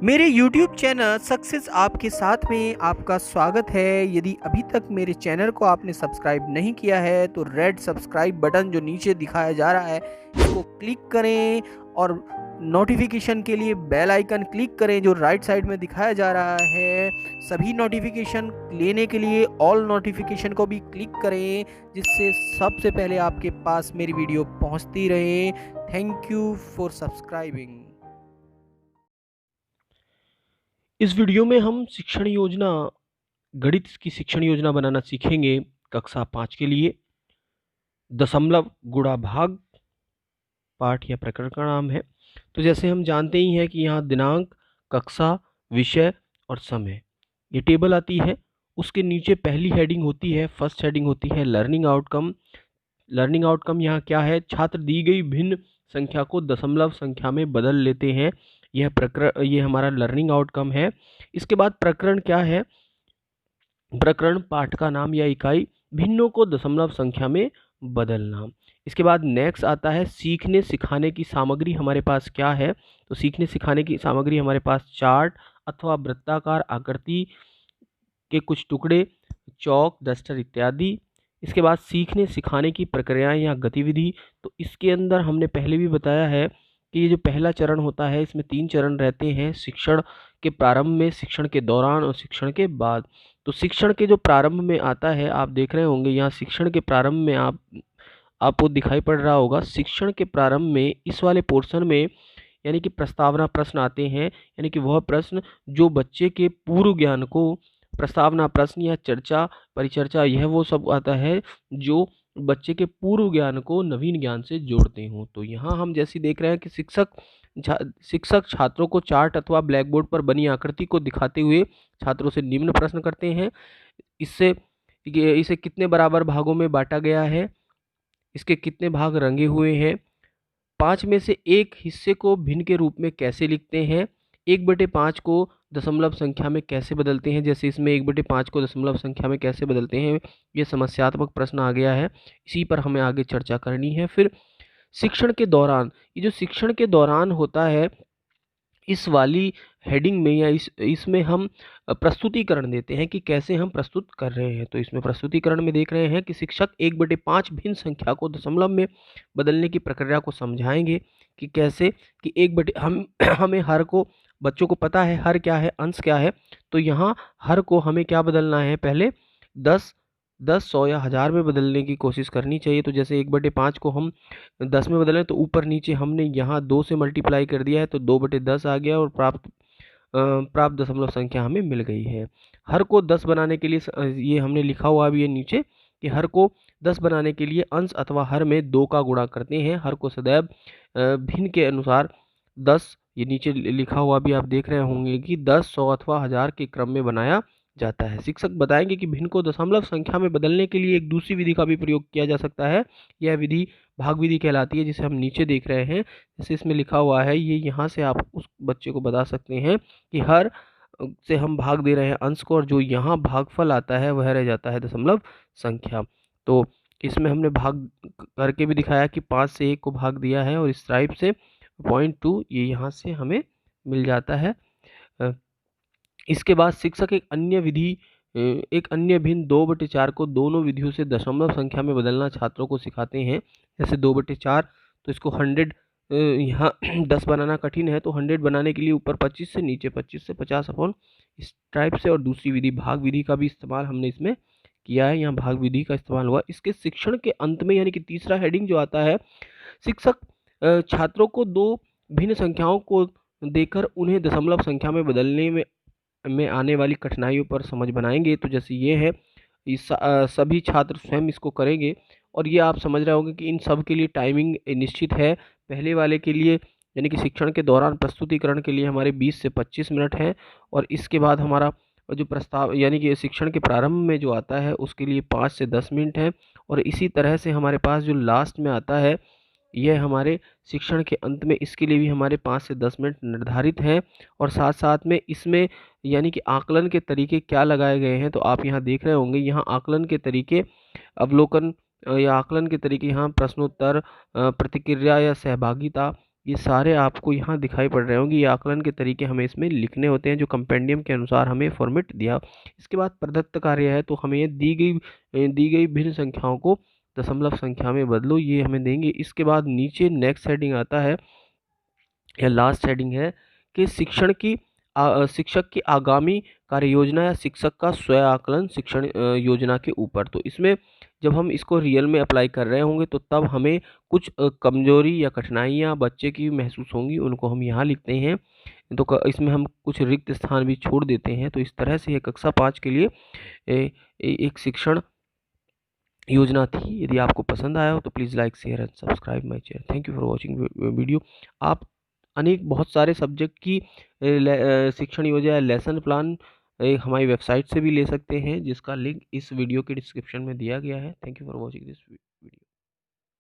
मेरे YouTube channel success आपके साथ में आपका स्वागत है। यदि अभी तक मेरे चैनल को आपने सब्सक्राइब नहीं किया है तो रेड सब्सक्राइब बटन जो नीचे दिखाया जा रहा है इसको क्लिक करें और नोटिफिकेशन के लिए बेल आइकन क्लिक करें जो राइट साइड में दिखाया जा रहा है। सभी नोटिफिकेशन लेने के लिए ऑल नोटिफिकेशन को भी क्लिक करें जिससे सबसे पहले आपके पास मेरी वीडियो पहुंचती रहे। Thank you for subscribing. इस वीडियो में हम शिक्षण योजना गणित की शिक्षण योजना बनाना सीखेंगे कक्षा 5 के लिए। दशमलव गुणा भाग पाठ या प्रकरण का नाम है। तो जैसे हम जानते ही हैं कि यहाँ दिनांक, कक्षा, विषय और समय ये टेबल आती है। उसके नीचे पहली हेडिंग होती है, फर्स्ट हेडिंग होती है लर्निंग आउटकम। लर्निंग आउटकम यहाँ क्या है? छात्र दी गई भिन्न संख्या को दशमलव संख्या में बदल लेते हैं। यह प्रकरण, ये हमारा लर्निंग आउटकम है। इसके बाद प्रकरण क्या है? प्रकरण पाठ का नाम या इकाई भिन्नों को दशमलव संख्या में बदलना। इसके बाद नेक्स्ट आता है सीखने सिखाने की सामग्री हमारे पास क्या है? तो सीखने सिखाने की सामग्री हमारे पास चार्ट अथवा वृत्ताकार आकृति के कुछ टुकड़े, चौक, डस्टर इत्यादि। इसके बाद सीखने सिखाने की प्रक्रियाएं या गतिविधि। तो इसके अंदर हमने पहले भी बताया है कि ये जो पहला चरण होता है इसमें 3 चरण रहते हैं: शिक्षण के प्रारंभ में, शिक्षण के दौरान और शिक्षण के बाद। तो शिक्षण के जो प्रारंभ में आता है, आप देख रहे होंगे यहाँ शिक्षण के प्रारंभ में आपको दिखाई पड़ रहा होगा। शिक्षण के प्रारंभ में इस वाले पोर्शन में यानी कि प्रस्तावना प्रश्न आते हैं, यानी कि वह प्रश्न जो बच्चे के पूर्व ज्ञान को, प्रस्तावना प्रश्न या चर्चा परिचर्चा, यह वो सब आता है जो बच्चे के पूर्व ज्ञान को नवीन ज्ञान से जोड़ते हों। तो यहाँ हम जैसे देख रहे हैं कि शिक्षक छात्रों को चार्ट अथवा ब्लैक बोर्ड पर बनी आकृति को दिखाते हुए छात्रों से निम्न प्रश्न करते हैं: इसे कितने बराबर भागों में बांटा गया है? इसके कितने भाग रंगे हुए हैं? 5 में से एक हिस्से को भिन्न के रूप में कैसे लिखते हैं? 1/5 को दशमलव संख्या में कैसे बदलते हैं? जैसे इसमें 1/5 को दशमलव संख्या में कैसे बदलते हैं, ये समस्यात्मक प्रश्न आ गया है। इसी पर हमें आगे चर्चा करनी है। फिर शिक्षण के दौरान, ये जो शिक्षण के दौरान होता है इस वाली हेडिंग में या इसमें हम प्रस्तुतिकरण देते हैं कि कैसे हम प्रस्तुत कर रहे हैं। तो इसमें प्रस्तुतिकरण में देख रहे हैं कि शिक्षक 1/5 भिन्न संख्या को दशमलव में बदलने की प्रक्रिया को समझाएंगे कि कैसे कि हम हमें हर को, बच्चों को पता है हर क्या है, अंश क्या है। तो यहाँ हर को हमें क्या बदलना है? पहले 10, 100 या 1000 में बदलने की कोशिश करनी चाहिए। तो जैसे 1/5 को हम 10 में बदलें तो ऊपर नीचे हमने यहाँ 2 से मल्टीप्लाई कर दिया है तो 2/10 आ गया और प्राप्त दशमलव संख्या हमें मिल गई है। हर को 10 बनाने के लिए ये हमने लिखा हुआ भी है नीचे कि हर को 10 बनाने के लिए अंश अथवा हर में 2 का गुणा करते हैं। हर को सदैव भिन्न के अनुसार 10, ये नीचे लिखा हुआ भी आप देख रहे होंगे कि 10, 100 अथवा 1000 के क्रम में बनाया जाता है। शिक्षक बताएंगे कि भिन्न को दशमलव संख्या में बदलने के लिए एक दूसरी विधि का भी प्रयोग किया जा सकता है। यह विधि भाग विधि कहलाती है, जिसे हम नीचे देख रहे हैं। जैसे इसमें लिखा हुआ है, ये यहाँ से आप उस बच्चे को बता सकते हैं कि हर से हम भाग दे रहे हैं अंश को और जो यहाँ भागफल आता है वह रह जाता है दशमलव संख्या। तो इसमें हमने भाग करके भी दिखाया कि 5 से 1 को भाग दिया है और इस टाइप से 0.2 ये यहाँ से हमें मिल जाता है। इसके बाद शिक्षक एक अन्य भिन्न 2/4 को दोनों विधियों से दशमलव संख्या में बदलना छात्रों को सिखाते हैं। जैसे 2/4 तो इसको 100, यहाँ 10 बनाना कठिन है तो 100 बनाने के लिए ऊपर 25 से नीचे 25 से 50 अपॉन इस टाइप से। और दूसरी विधि भाग विधि का भी इस्तेमाल हमने इसमें किया है, यहाँ भाग विधि का इस्तेमाल हुआ। इसके शिक्षण के अंत में यानी कि तीसरा हेडिंग जो आता है, शिक्षक छात्रों को 2 भिन्न संख्याओं को देकर उन्हें दशमलव संख्या में बदलने में आने वाली कठिनाइयों पर समझ बनाएंगे। तो जैसे ये है, सभी छात्र स्वयं इसको करेंगे और ये आप समझ रहे होंगे कि इन सब के लिए टाइमिंग निश्चित है। पहले वाले के लिए यानी कि शिक्षण के दौरान प्रस्तुतिकरण के लिए हमारे 20 से 25 मिनट है और इसके बाद हमारा जो प्रस्ताव यानी कि शिक्षण के प्रारंभ में जो आता है उसके लिए 5 से 10 मिनट है। और इसी तरह से हमारे पास जो लास्ट में आता है यह हमारे शिक्षण के अंत में, इसके लिए भी हमारे 5 से 10 मिनट निर्धारित हैं। और साथ साथ में इसमें यानी कि आकलन के तरीके क्या लगाए गए हैं, तो आप यहाँ देख रहे होंगे, यहाँ आकलन के तरीके, अवलोकन या आकलन के तरीके, यहाँ प्रश्नोत्तर, प्रतिक्रिया या सहभागिता, ये सारे आपको यहाँ दिखाई पड़ रहे होंगे। ये आकलन के तरीके हमें इसमें लिखने होते हैं जो कंपेंडियम के अनुसार हमें फॉर्मेट दिया। इसके बाद प्रदत्त कार्य है, तो हमें ये दी गई भिन्न संख्याओं को दशमलव संख्या में बदलो, ये हमें देंगे। इसके बाद नीचे नेक्स्ट हेडिंग आता है या लास्ट हेडिंग है कि शिक्षक की आगामी कार्य योजना या शिक्षक का स्वयं आकलन शिक्षण योजना के ऊपर। तो इसमें जब हम इसको रियल में अप्लाई कर रहे होंगे तो तब हमें कुछ कमजोरी या कठिनाइयाँ बच्चे की महसूस होंगी, उनको हम यहाँ लिखते हैं। तो इसमें हम कुछ रिक्त स्थान भी छोड़ देते हैं। तो इस तरह से ये कक्षा 5 के लिए एक शिक्षण योजना थी। यदि आपको पसंद आया हो तो please like share and subscribe my channel. Thank you for watching video. आप अनेक बहुत सारे सब्जेक्ट की शिक्षण योजना या लेसन प्लान हमारी वेबसाइट से भी ले सकते हैं, जिसका लिंक इस वीडियो के डिस्क्रिप्शन में दिया गया है। Thank you for watching this video.